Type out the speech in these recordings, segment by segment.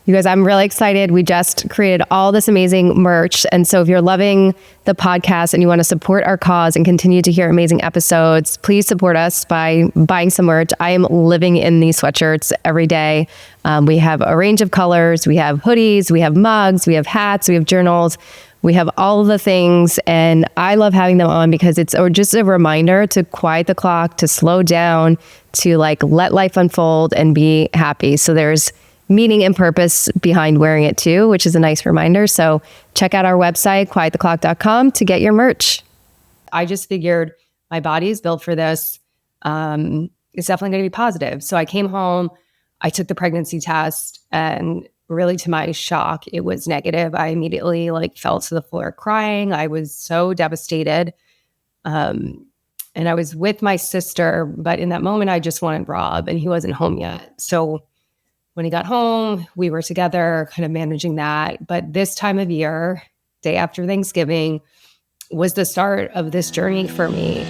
You guys, I'm really excited. We just created all this amazing merch. And so if you're loving the podcast and you want to support our cause and continue to hear amazing episodes, please support us by buying some merch. I am living in these sweatshirts every day. We have a range of colors. We have hoodies, we have mugs, we have hats, we have journals. We have all of the things, and I love having them on because it's just a reminder to quiet the clock, to slow down, to like let life unfold and be happy. So there's meaning and purpose behind wearing it too, which is a nice reminder. So check out our website, quiettheclock.com, to get your merch. I just figured my body is built for this. It's definitely going to be positive. So I came home, I took the pregnancy test, and really to my shock, it was negative. I immediately fell to the floor crying. I was so devastated. And I was with my sister, but in that moment I just wanted Rob, and he wasn't home yet. So when he got home, we were together kind of managing that. But this time of year, day after Thanksgiving, was the start of this journey for me.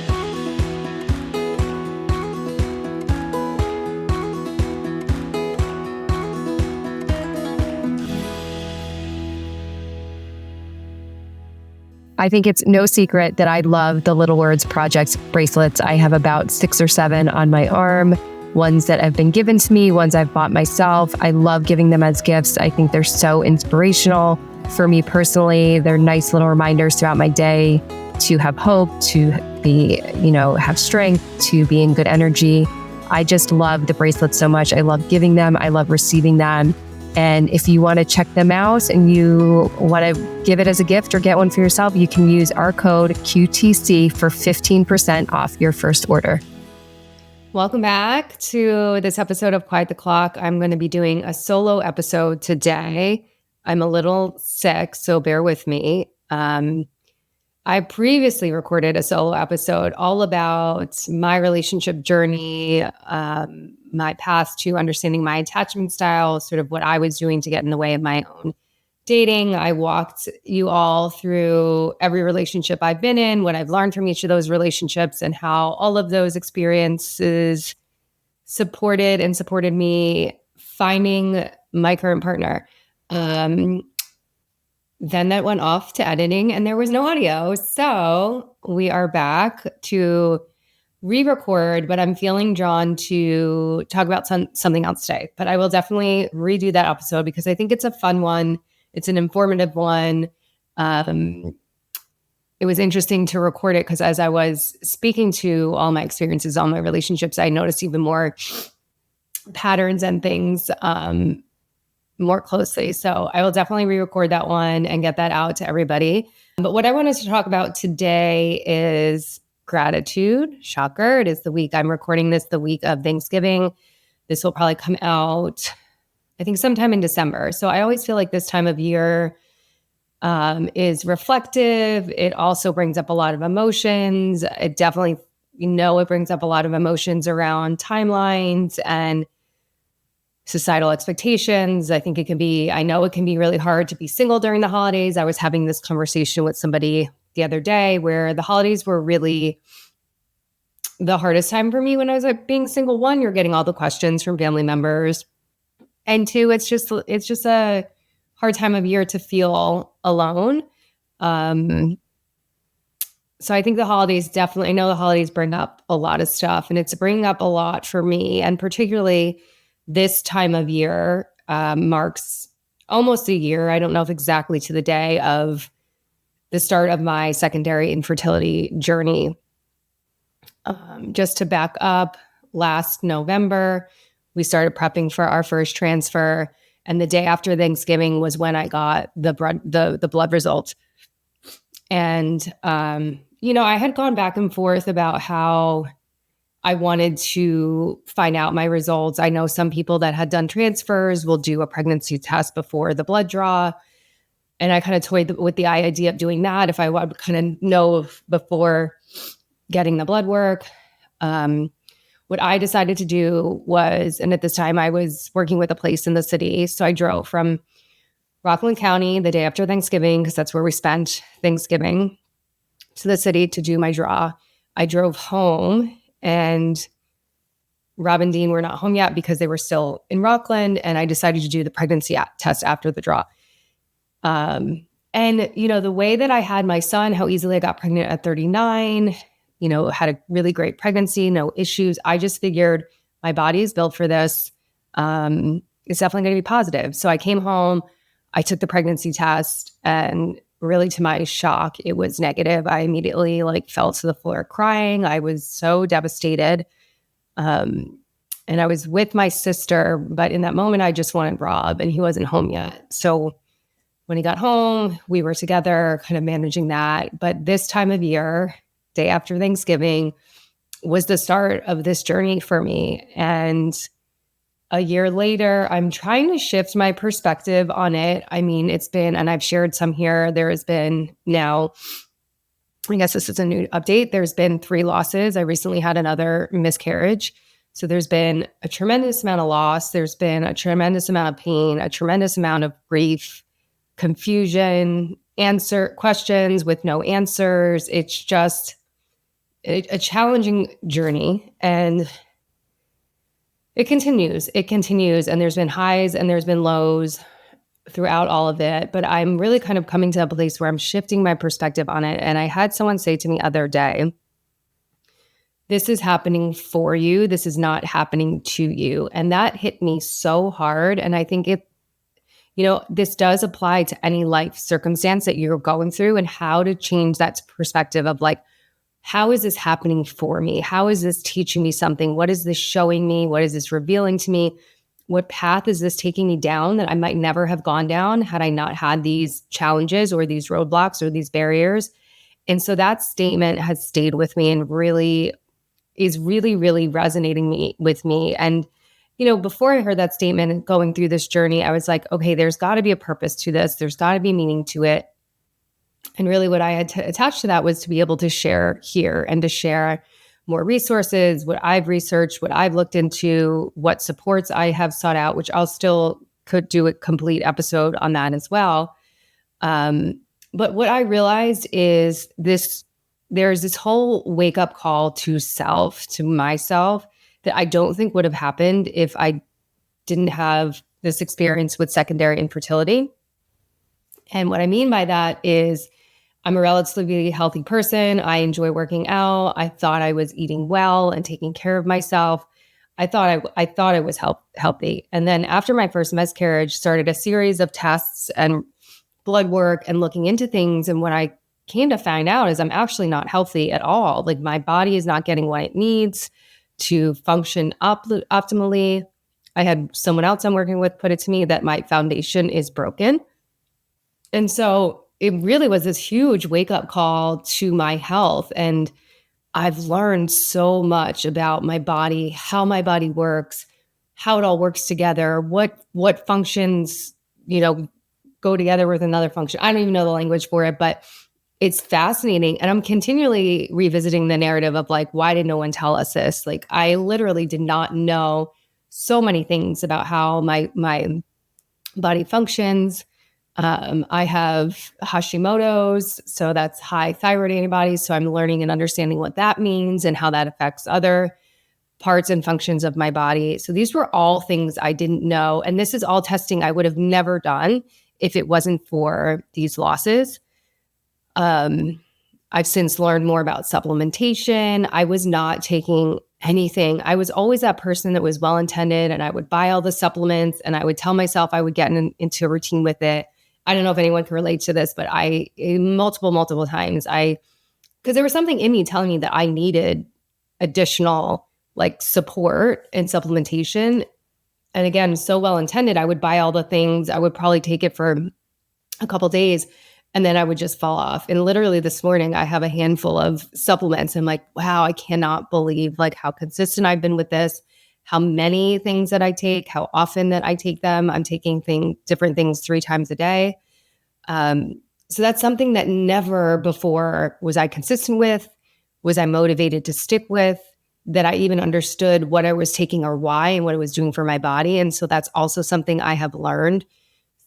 I think it's no secret that I love the Little Words Project bracelets. I have about 6 or 7 on my arm, ones that have been given to me, ones I've bought myself. I love giving them as gifts. I think they're so inspirational for me personally. They're nice little reminders throughout my day to have hope, to be, have strength, to be in good energy. I just love the bracelets so much. I love giving them. I love receiving them. And if you want to check them out and you want to give it as a gift or get one for yourself, you can use our code QTC for 15% off your first order. Welcome back to this episode of Quiet the Clock. I'm going to be doing a solo episode today. I'm a little sick, so bear with me. I previously recorded a solo episode all about my relationship journey, my path to understanding my attachment style, sort of what I was doing to get in the way of my own dating. I walked you all through every relationship I've been in, what I've learned from each of those relationships, and how all of those experiences supported me finding my current partner. Then that went off to editing and there was no audio. So we are back to re-record, but I'm feeling drawn to talk about something else today. But I will definitely redo that episode because I think it's a fun one. It's an informative one. It was interesting to record it because as I was speaking to all my experiences, all my relationships, I noticed even more patterns and things more closely. So I will definitely re-record that one and get that out to everybody. But what I wanted to talk about today is gratitude. Shocker. It is the week I'm recording this, the week of Thanksgiving. This will probably come out, I think, sometime in December. So I always feel like this time of year is reflective. It also brings up a lot of emotions. It definitely, it brings up a lot of emotions around timelines and societal expectations. I know it can be really hard to be single during the holidays. I was having this conversation with somebody the other day where the holidays were really the hardest time for me when I was being single. One, you're getting all the questions from family members. And two, it's just a hard time of year to feel alone. So I think the holidays I know the holidays bring up a lot of stuff, and it's bringing up a lot for me. And particularly this time of year marks almost a year. I don't know if exactly to the day of the start of my secondary infertility journey. Just to back up, last November, we started prepping for our first transfer. And the day after Thanksgiving was when I got the blood result. And, I had gone back and forth about how I wanted to find out my results. I know some people that had done transfers will do a pregnancy test before the blood draw. And I kind of toyed with the idea of doing that if I would kind of know before getting the blood work. What I decided to do was, and at this time I was working with a place in the city. So I drove from Rockland County the day after Thanksgiving, because that's where we spent Thanksgiving, to the city to do my draw. I drove home and Rob and Dean were not home yet because they were still in Rockland, and I decided to do the pregnancy test after the draw. And, the way that I had my son, how easily I got pregnant at 39, had a really great pregnancy, no issues. I just figured my body is built for this. It's definitely going to be positive. So I came home, I took the pregnancy test, and really to my shock, it was negative. I immediately fell to the floor crying. I was so devastated. And I was with my sister, but in that moment, I just wanted Rob, and he wasn't home yet. So when he got home, we were together kind of managing that. But this time of year, day after Thanksgiving, was the start of this journey for me. And a year later, I'm trying to shift my perspective on it. I mean, it's been, and I've shared some here, there has been now, I guess this is a new update. There's been 3 losses. I recently had another miscarriage. So there's been a tremendous amount of loss. There's been a tremendous amount of pain, a tremendous amount of grief, confusion, questions with no answers. It's just a challenging journey, and it continues. And there's been highs and there's been lows throughout all of it. But I'm really kind of coming to a place where I'm shifting my perspective on it. And I had someone say to me the other day, this is happening for you. This is not happening to you. And that hit me so hard. And I think this does apply to any life circumstance that you're going through, and how to change that perspective of how is this happening for me? How is this teaching me something? What is this showing me? What is this revealing to me? What path is this taking me down that I might never have gone down had I not had these challenges or these roadblocks or these barriers? And so that statement has stayed with me and is really, really resonating with me. And before I heard that statement and going through this journey, I was like, okay, there's got to be a purpose to this. There's got to be meaning to it. And really what I had to attach to that was to be able to share here and to share more resources, what I've researched, what I've looked into, what supports I have sought out, which I'll still could do a complete episode on that as well. But what I realized is there's this whole wake up call to myself, that I don't think would have happened if I didn't have this experience with secondary infertility. And what I mean by that is I'm a relatively healthy person. I enjoy working out. I thought I was eating well and taking care of myself. I thought I was healthy. And then after my first miscarriage, started a series of tests and blood work and looking into things. And what I came to find out is I'm actually not healthy at all. My body is not getting what it needs to function optimally. I had someone else I'm working with put it to me that my foundation is broken. And so it really was this huge wake-up call to my health. And I've learned so much about my body, how my body works, how it all works together, what functions, go together with another function. I don't even know the language for it, but it's fascinating. And I'm continually revisiting the narrative of why did no one tell us this? I literally did not know so many things about how my body functions. I have Hashimoto's, so that's high thyroid antibodies. So I'm learning and understanding what that means and how that affects other parts and functions of my body. So these were all things I didn't know. And this is all testing I would have never done if it wasn't for these losses. I've since learned more about supplementation. I was not taking anything. I was always that person that was well-intended, and I would buy all the supplements, and I would tell myself I would get into a routine with it. I don't know if anyone can relate to this, but multiple times, because there was something in me telling me that I needed additional support and supplementation. And again, so well-intended, I would buy all the things. I would probably take it for a couple days, and then I would just fall off. And literally this morning, I have a handful of supplements. I'm like, wow, I cannot believe how consistent I've been with this, how many things that I take, how often that I take them. I'm taking different things 3 times a day. So that's something that never before was I consistent with, was I motivated to stick with, that I even understood what I was taking or why and what it was doing for my body. And so that's also something I have learned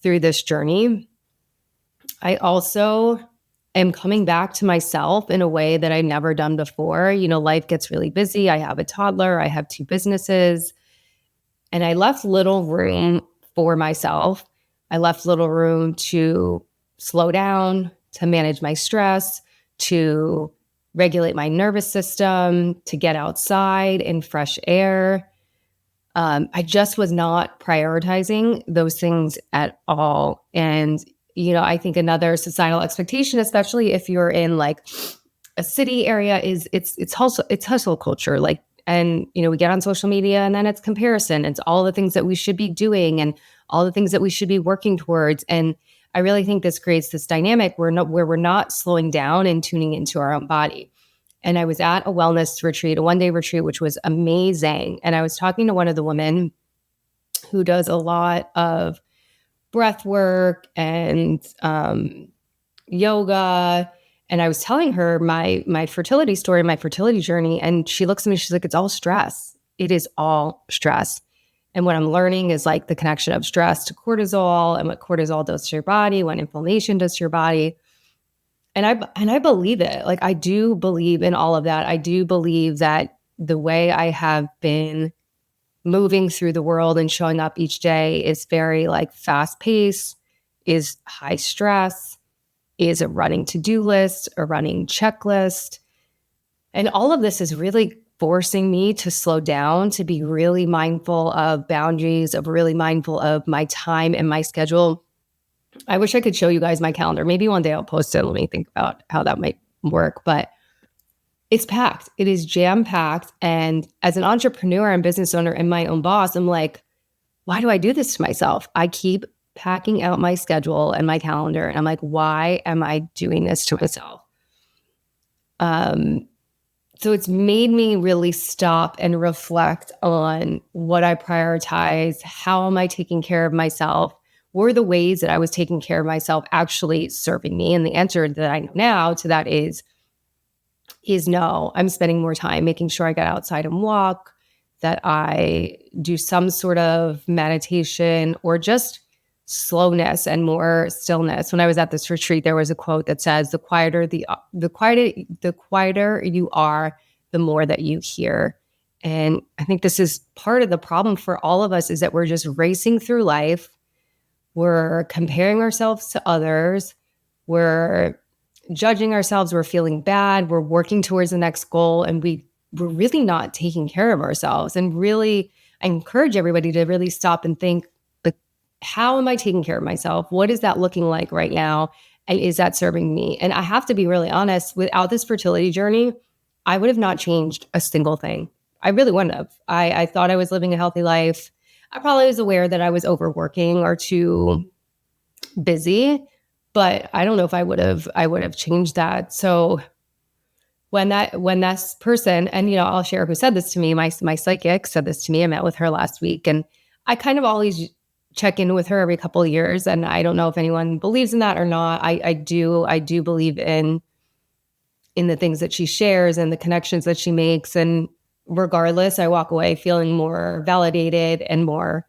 through this journey. I also am coming back to myself in a way that I've never done before. Life gets really busy. I have a toddler, I have 2 businesses, and I left little room for myself. I left little room to slow down, to manage my stress, to regulate my nervous system, to get outside in fresh air. I just was not prioritizing those things at all. And, I think another societal expectation, especially if you're in like a city area, is it's hustle culture. Like, and, we get on social media and then it's comparison. It's all the things that we should be doing and all the things that we should be working towards. And I really think this creates this dynamic where we're not slowing down and tuning into our own body. And I was at a wellness retreat, a 1-day retreat, which was amazing. And I was talking to one of the women who does a lot of breath work and yoga. And I was telling her my fertility story, my fertility journey. And she looks at me, she's like, it's all stress. It is all stress. And what I'm learning is like the connection of stress to cortisol and what cortisol does to your body, what inflammation does to your body. And I believe it. Like, I do believe in all of that. I do believe that the way I have been moving through the world and showing up each day is very like fast paced, is high stress, is a running to-do list, a running checklist. And all of this is really forcing me to slow down, to be really mindful of boundaries, of really mindful of my time and my schedule. I wish I could show you guys my calendar. Maybe one day I'll post it. Let me think about how that might work. But it's packed. It is jam-packed. And as an entrepreneur and business owner and my own boss, I'm like, why do I do this to myself? I keep packing out my schedule and my calendar. And I'm like, why am I doing this to myself? So it's made me really stop and reflect on what I prioritize. How am I taking care of myself? Were the ways that I was taking care of myself actually serving me? And the answer that I know now to that is no. I'm spending more time making sure I get outside and walk, that I do some sort of meditation or just slowness and more stillness. When I was at this retreat, there was a quote that says, the quieter you are, the more that you hear. And I think this is part of the problem for all of us, is that we're just racing through life. We're comparing ourselves to others. We're judging ourselves. We're feeling bad. We're working towards the next goal. And we're really not taking care of ourselves. And really, I encourage everybody to really stop and think, how am I taking care of myself? What is that looking like right now? And is that serving me? And I have to be really honest, without this fertility journey, I would have not changed a single thing. I really wouldn't have. I thought I was living a healthy life. I probably was aware that I was overworking or too busy, but I don't know if I would have changed that. So when that person, and I'll share who said this to me, my psychic said this to me. I met with her last week, and I kind of always check in with her every couple of years. And I don't know if anyone believes in that or not. I do believe in the things that she shares and the connections that she makes. And regardless, I walk away feeling more validated and more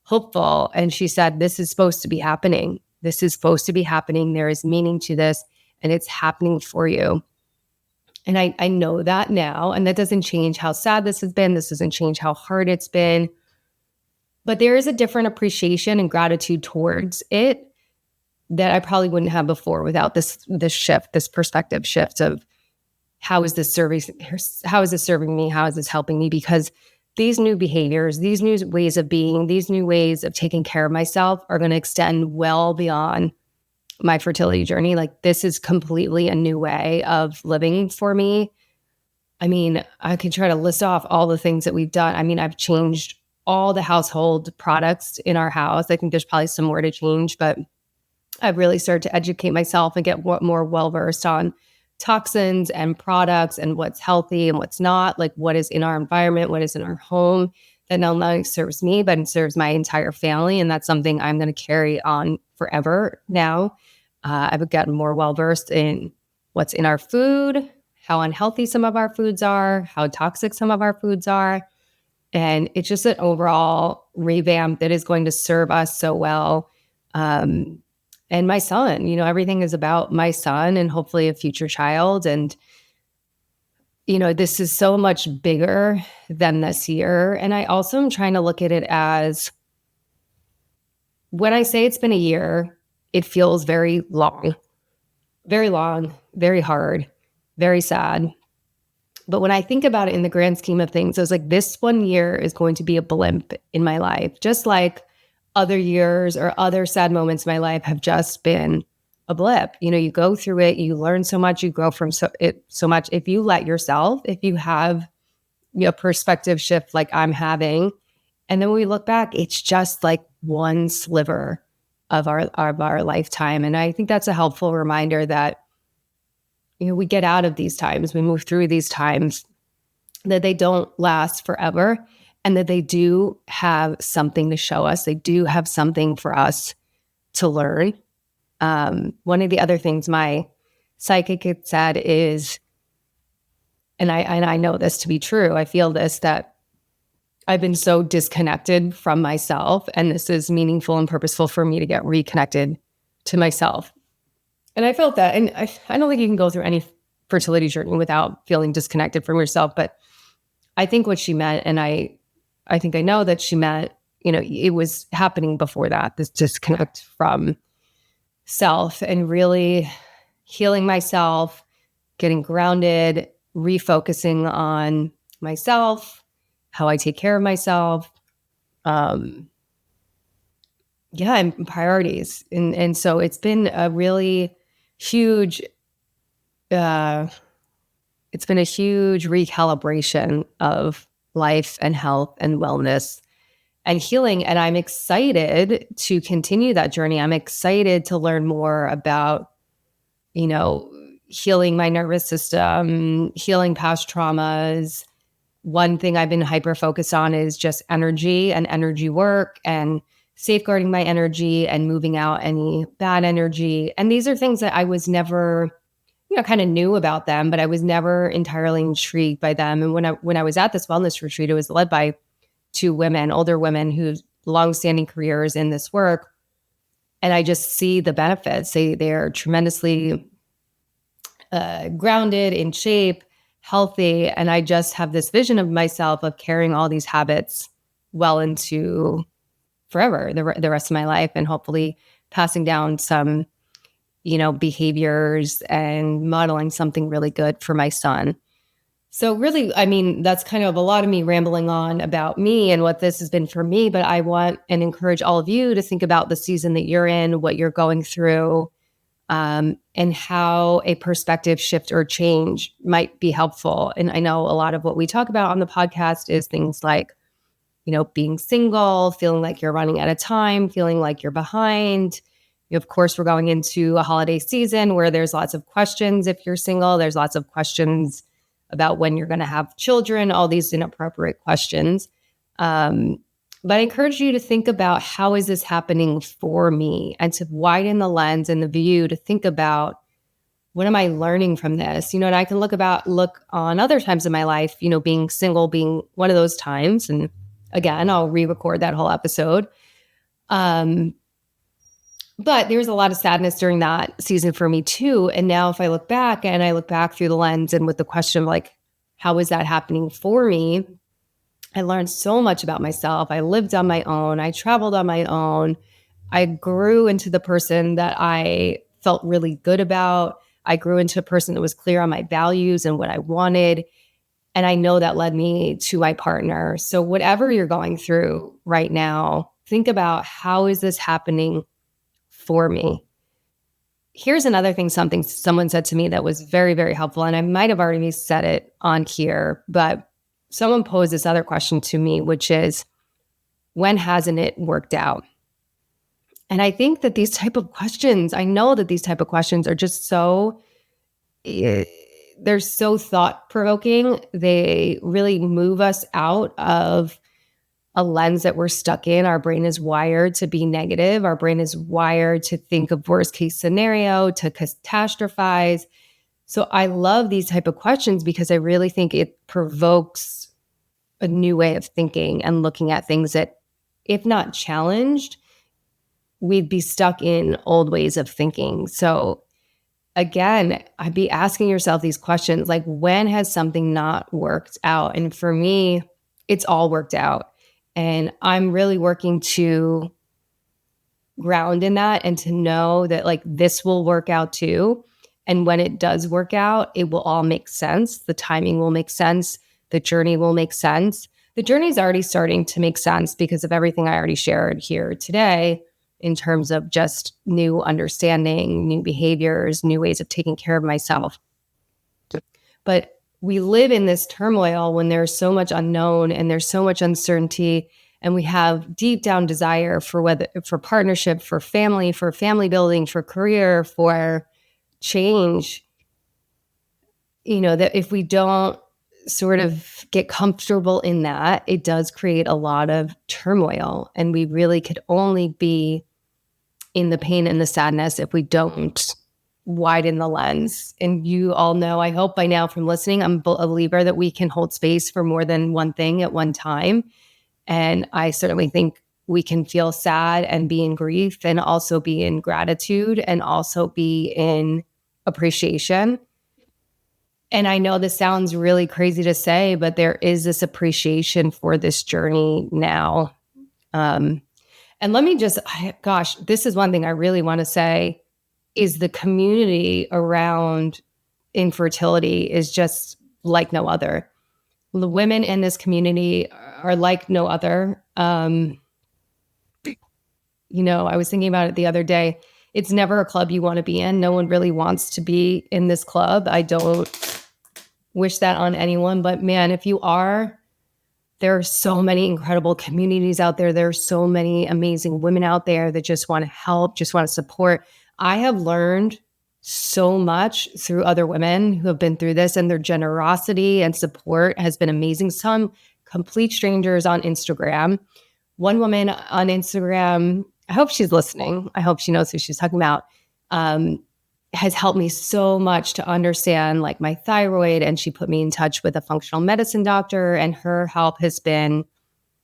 hopeful. And she said, this is supposed to be happening. This is supposed to be happening. There is meaning to this, and it's happening for you. And I know that now. And that doesn't change how sad this has been. This doesn't change how hard it's been. But there is a different appreciation and gratitude towards it that I probably wouldn't have before without this shift, this perspective shift of how is this serving me? How is this helping me? Because these new behaviors, these new ways of being, these new ways of taking care of myself are going to extend well beyond my fertility journey. Like, this is completely a new way of living for me. I mean, I could try to list off all the things that we've done. I mean, I've changed all the household products in our house. I think there's probably some more to change, but I've really started to educate myself and get more well-versed on toxins and products and what's healthy and what's not, like what is in our environment, what is in our home that not only serves me, but it serves my entire family. And that's something I'm going to carry on forever now. I've gotten more well-versed in what's in our food, how unhealthy some of our foods are, how toxic some of our foods are. And it's just an overall revamp that is going to serve us so well. and my son. Everything is about my son and hopefully a future child. And, this is so much bigger than this year. And I also am trying to look at it as, when I say it's been a year, it feels very long, very hard, very sad. But when I think about it in the grand scheme of things, I was like, this 1 year is going to be a blimp in my life, just like other years or other sad moments in my life have just been a blip. You go through it, you learn so much, you grow from so much. If you let yourself, if you have a perspective shift like I'm having, and then when we look back, it's just like one sliver of our lifetime. And I think that's a helpful reminder that we get out of these times, we move through these times, that they don't last forever, and that they do have something to show us. They do have something for us to learn. One of the other things my psychic had said is, and I know this to be true, I feel this, that I've been so disconnected from myself, and this is meaningful and purposeful for me to get reconnected to myself. And I felt that, and I don't think you can go through any fertility journey without feeling disconnected from yourself. But I think what she meant, and I think I know that she meant, it was happening before that, this disconnect from self, and really healing myself, getting grounded, refocusing on myself, how I take care of myself, and priorities. And so it's been a really huge, it's been a huge recalibration of life and health and wellness and healing. And I'm excited to continue that journey. I'm excited to learn more about, healing my nervous system, healing past traumas. One thing I've been hyper focused on is just energy and energy work and safeguarding my energy and moving out any bad energy. And these are things that I was never, kind of knew about them, but I was never entirely intrigued by them. And when I was at this wellness retreat, it was led by two women, older women whose longstanding careers in this work. And I just see the benefits. They're tremendously grounded, in shape, healthy. And I just have this vision of myself of carrying all these habits well into forever, the rest of my life, and hopefully passing down some, behaviors and modeling something really good for my son. So really, that's kind of a lot of me rambling on about me and what this has been for me, but I want and encourage all of you to think about the season that you're in, what you're going through, and how a perspective shift or change might be helpful. And I know a lot of what we talk about on the podcast is things like, being single, feeling like you're running out of time, feeling like you're behind. Of course, we're going into a holiday season where there's lots of questions. If you're single, there's lots of questions about when you're going to have children, all these inappropriate questions. But I encourage you to think about, how is this happening for me? And to widen the lens and the view to think about, what am I learning from this? And I can look on other times in my life, being single being one of those times. And again, I'll re-record that whole episode. But there's a lot of sadness during that season for me too. And now if I look back through the lens and with the question of like, how is that happening for me? I learned so much about myself. I lived on my own. I traveled on my own. I grew into the person that I felt really good about. I grew into a person that was clear on my values and what I wanted. And I know that led me to my partner. So whatever you're going through right now, think about, how is this happening for me? Here's another thing, something someone said to me that was very, very helpful. And I might have already said it on here, but someone posed this other question to me, which is, when hasn't it worked out? And I think that these type of questions, I know that these type of questions are just so, they're so thought-provoking. They really move us out of a lens that we're stuck in. Our brain is wired to be negative. Our brain is wired to think of worst case scenario, to catastrophize. So I love these type of questions because I really think it provokes a new way of thinking and looking at things that, if not challenged, we'd be stuck in old ways of thinking. So again, I'd be asking yourself these questions like, when has something not worked out? And for me, it's all worked out. And I'm really working to ground in that and to know that like this will work out too. And when it does work out, it will all make sense. The timing will make sense. The journey will make sense. The journey is already starting to make sense because of everything I already shared here today in terms of just new understanding, new behaviors, new ways of taking care of myself. But we live in this turmoil when there's so much unknown and there's so much uncertainty, and we have deep down desire for partnership, for family building, for career, for change. That if we don't sort of get comfortable in that, it does create a lot of turmoil, and we really could only be in the pain and the sadness if we don't widen the lens. And you all know, I hope by now from listening, I'm a believer that we can hold space for more than one thing at one time. And I certainly think we can feel sad and be in grief and also be in gratitude and also be in appreciation. And I know this sounds really crazy to say, but there is this appreciation for this journey now. And let me just, gosh, this is one thing I really want to say is the community around infertility is just like no other. The women in this community are like no other. I was thinking about it the other day. It's never a club you want to be in. No one really wants to be in this club. I don't wish that on anyone, but man, if you are, there are so many incredible communities out there. There are so many amazing women out there that just want to help, just want to support. I have learned so much through other women who have been through this, and their generosity and support has been amazing. Some complete strangers on Instagram. One woman on Instagram, I hope she's listening. I hope she knows who she's talking about, has helped me so much to understand like my thyroid. And she put me in touch with a functional medicine doctor, and her help has been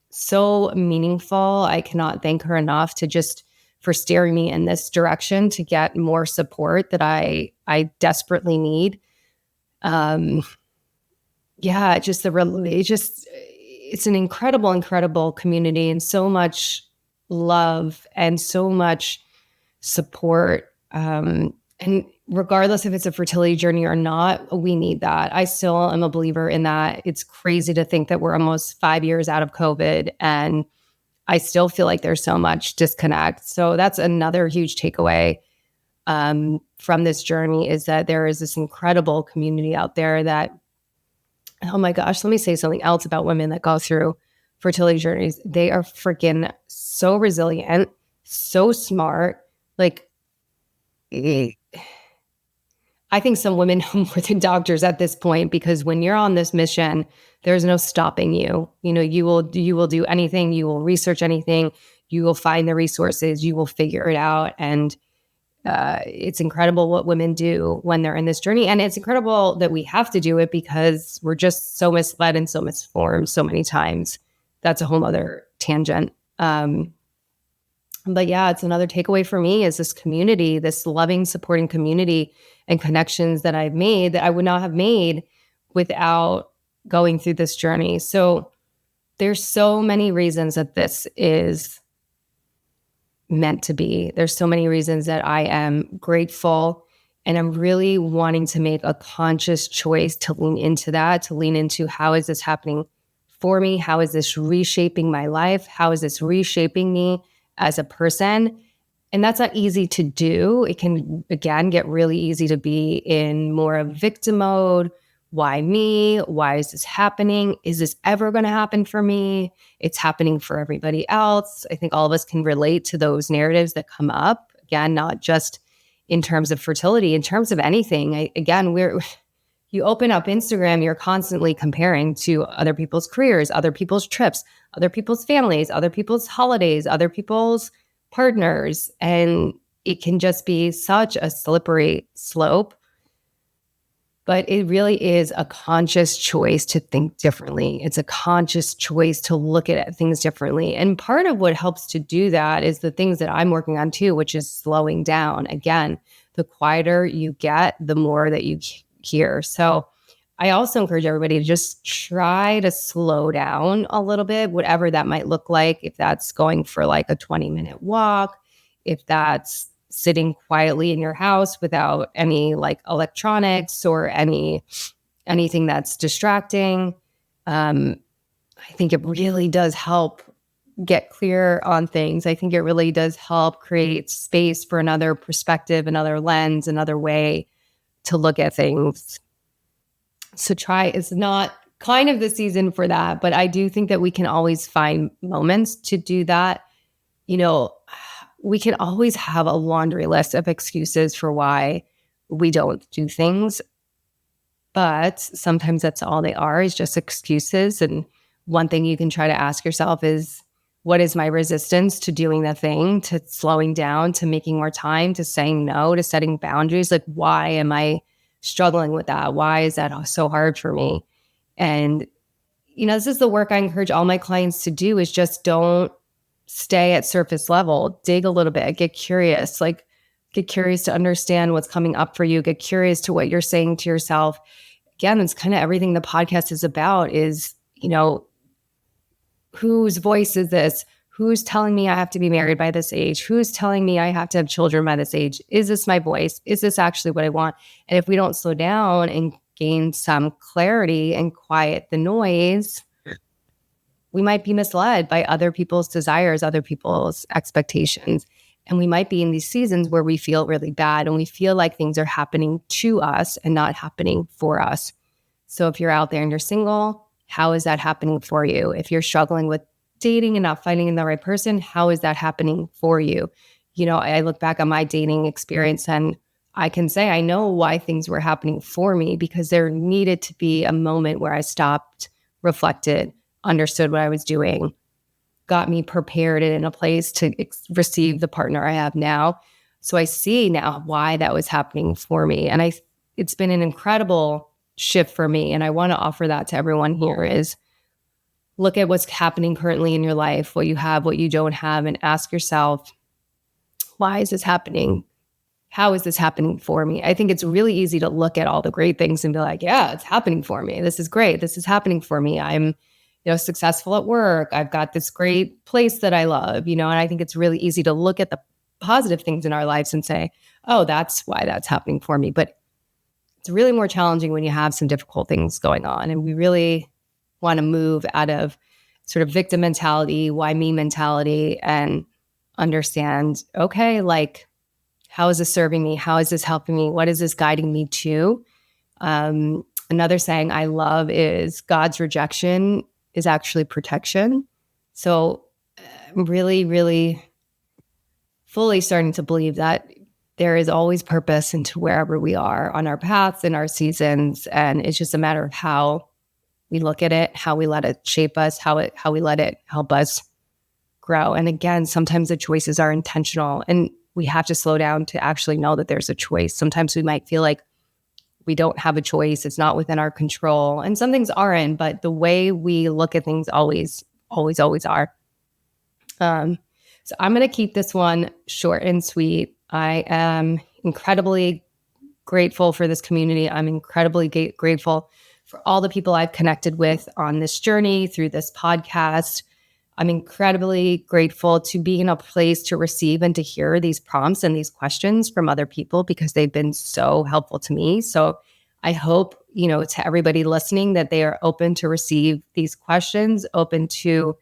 so meaningful. I cannot thank her enough for steering me in this direction to get more support that I desperately need. It's an incredible community, and so much love and so much support. And regardless if it's a fertility journey or not, we need that. I still am a believer in that. It's crazy to think that we're almost 5 years out of COVID, and I still feel like there's so much disconnect. So that's another huge takeaway from this journey, is that there is this incredible community out there that, oh my gosh, let me say something else about women that go through fertility journeys. They are freaking so resilient, so smart. Like, I think some women know more than doctors at this point, because when you're on this mission, there's no stopping you. You will do anything. You will research anything. You will find the resources. You will figure it out. And it's incredible what women do when they're in this journey. And it's incredible that we have to do it because we're just so misled and so misformed so many times. That's a whole other tangent. But yeah, it's another takeaway for me is this community, this loving, supporting community and connections that I've made that I would not have made without going through this journey. So there's so many reasons that this is meant to be. There's so many reasons that I am grateful, and I'm really wanting to make a conscious choice to lean into that, to lean into how is this happening for me? How is this reshaping my life? How is this reshaping me as a person? And that's not easy to do. It can, again, get really easy to be in more of victim mode. Why me? Why is this happening? Is this ever going to happen for me? It's happening for everybody else. I think all of us can relate to those narratives that come up. Again, not just in terms of fertility, in terms of anything. You open up Instagram, you're constantly comparing to other people's careers, other people's trips, other people's families, other people's holidays, other people's partners. And it can just be such a slippery slope. But it really is a conscious choice to think differently. It's a conscious choice to look at things differently. And part of what helps to do that is the things that I'm working on too, which is slowing down. Again, the quieter you get, the more that you hear. So I also encourage everybody to just try to slow down a little bit, whatever that might look like. If that's going for like a 20-minute walk, if that's sitting quietly in your house without any like electronics or anything that's distracting. I think it really does help get clear on things. I think it really does help create space for another perspective, another lens, another way to look at things. So it's not kind of the season for that, but I do think that we can always find moments to do that. You know, we can always have a laundry list of excuses for why we don't do things. But sometimes that's all they are, is just excuses. And one thing you can try to ask yourself is, what is my resistance to doing the thing, to slowing down, to making more time, to saying no, to setting boundaries? Like, why am I struggling with that? Why is that so hard for me? And, this is the work I encourage all my clients to do, is just don't stay at surface level. Dig a little bit, get curious, get curious to understand what's coming up for you, get curious to what you're saying to yourself. Again, it's kind of everything the podcast is about is, whose voice is this? Who's telling me I have to be married by this age? Who's telling me I have to have children by this age? Is this my voice? Is this actually what I want? And if we don't slow down and gain some clarity and quiet the noise, we might be misled by other people's desires, other people's expectations. And we might be in these seasons where we feel really bad and we feel like things are happening to us and not happening for us. So if you're out there and you're single, how is that happening for you? If you're struggling with dating and not finding the right person, how is that happening for you? I look back on my dating experience and I can say I know why things were happening for me, because there needed to be a moment where I stopped, reflected, understood what I was doing, got me prepared and in a place to receive the partner I have now. So I see now why that was happening for me. And it's been an incredible shift for me. And I want to offer that to everyone here, is look at what's happening currently in your life, what you have, what you don't have, and ask yourself, why is this happening? How is this happening for me? I think it's really easy to look at all the great things and be like, yeah, it's happening for me. This is great. This is happening for me. I'm successful at work. I've got this great place that I love, and I think it's really easy to look at the positive things in our lives and say, oh, that's why that's happening for me. But it's really more challenging when you have some difficult things going on. And we really want to move out of sort of victim mentality, why me mentality, and understand, okay, like, how is this serving me? How is this helping me? What is this guiding me to? Another saying I love is, God's rejection is actually protection. So I'm really, really fully starting to believe that there is always purpose into wherever we are on our paths and our seasons. And it's just a matter of how we look at it, how we let it shape us, how we let it help us grow. And again, sometimes the choices are intentional and we have to slow down to actually know that there's a choice. Sometimes we might feel like we don't have a choice. It's not within our control. And some things aren't, but the way we look at things always are. So I'm going to keep this one short and sweet. I am incredibly grateful for this community. I'm incredibly grateful for all the people I've connected with on this journey through this podcast. I'm incredibly grateful to be in a place to receive and to hear these prompts and these questions from other people, because they've been so helpful to me. So I hope, to everybody listening, that they are open to receive these questions, open to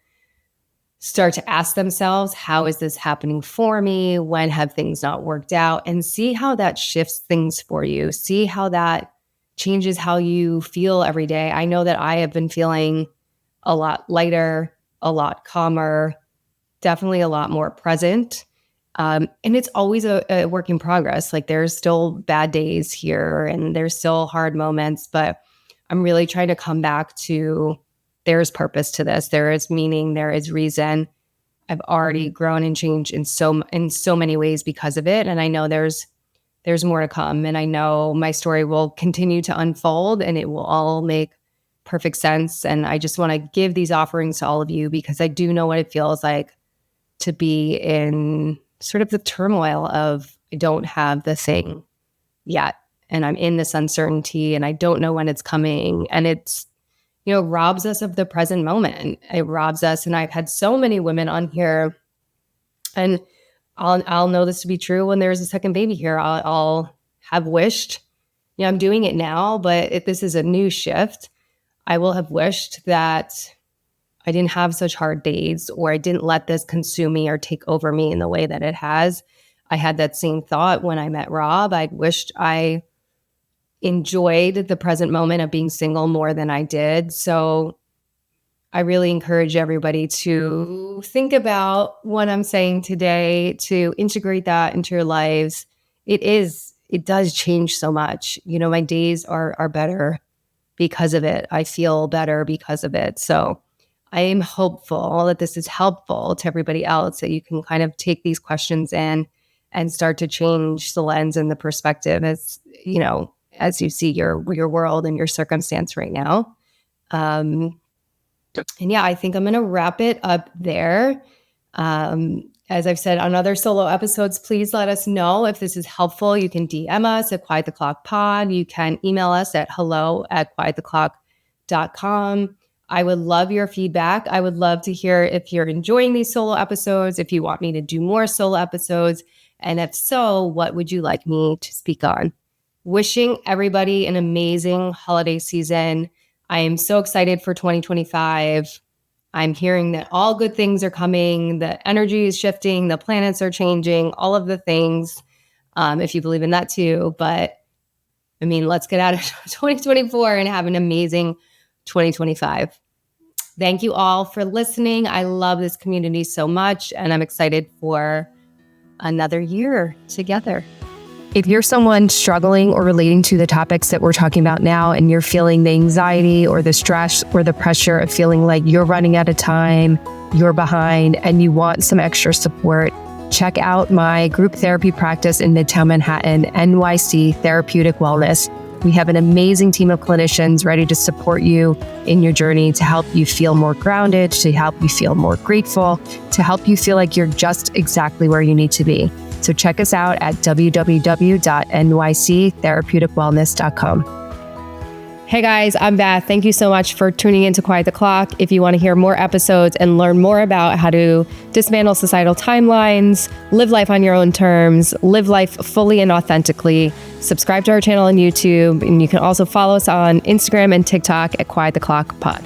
start to ask themselves, how is this happening for me? When have things not worked out? And see how that shifts things for you. See how that changes how you feel every day. I know that I have been feeling a lot lighter, a lot calmer, definitely a lot more present. And it's always a work in progress. Like, there's still bad days here and there's still hard moments, but I'm really trying to come back to, there's purpose to this. There is meaning. There is reason. I've already grown and changed in so many ways because of it. And I know there's there's more to come. And I know my story will continue to unfold and it will all make perfect sense. And I just want to give these offerings to all of you because I do know what it feels like to be in sort of the turmoil of I don't have the thing yet. And I'm in this uncertainty and I don't know when it's coming. And it's, robs us of the present moment. It robs us. And I've had so many women on here, and I'll know this to be true when there's a second baby here. I'll have wished, I'm doing it now, but if this is a new shift, I will have wished that I didn't have such hard days, or I didn't let this consume me or take over me in the way that it has. I had that same thought when I met Rob. I'd wished I enjoyed the present moment of being single more than I did. So I really encourage everybody to think about what I'm saying today, to integrate that into your lives. It does change so much. My days are better because of it. I feel better because of it. So I am hopeful that this is helpful to everybody else, that you can kind of take these questions in and start to change the lens and the perspective as you see your world and your circumstance right now. And yeah, I think I'm going to wrap it up there. As I've said on other solo episodes, please let us know if this is helpful. You can DM us at Quiet the Clock Pod. You can email us at hello@quiettheclock.com. I would love your feedback. I would love to hear if you're enjoying these solo episodes, if you want me to do more solo episodes, and if so, what would you like me to speak on? Wishing everybody an amazing holiday season. I am so excited for 2025. I'm hearing that all good things are coming. The energy is shifting. The planets are changing. All of the things, if you believe in that too. But let's get out of 2024 and have an amazing 2025. Thank you all for listening. I love this community so much, and I'm excited for another year together. If you're someone struggling or relating to the topics that we're talking about now, and you're feeling the anxiety or the stress or the pressure of feeling like you're running out of time, you're behind, and you want some extra support, check out my group therapy practice in Midtown Manhattan, NYC Therapeutic Wellness. We have an amazing team of clinicians ready to support you in your journey, to help you feel more grounded, to help you feel more grateful, to help you feel like you're just exactly where you need to be. So check us out at www.nyctherapeuticwellness.com. Hey guys, I'm Beth. Thank you so much for tuning in to Quiet the Clock. If you want to hear more episodes and learn more about how to dismantle societal timelines, live life on your own terms, live life fully and authentically, subscribe to our channel on YouTube, and you can also follow us on Instagram and TikTok at Quiet the Clock Pod.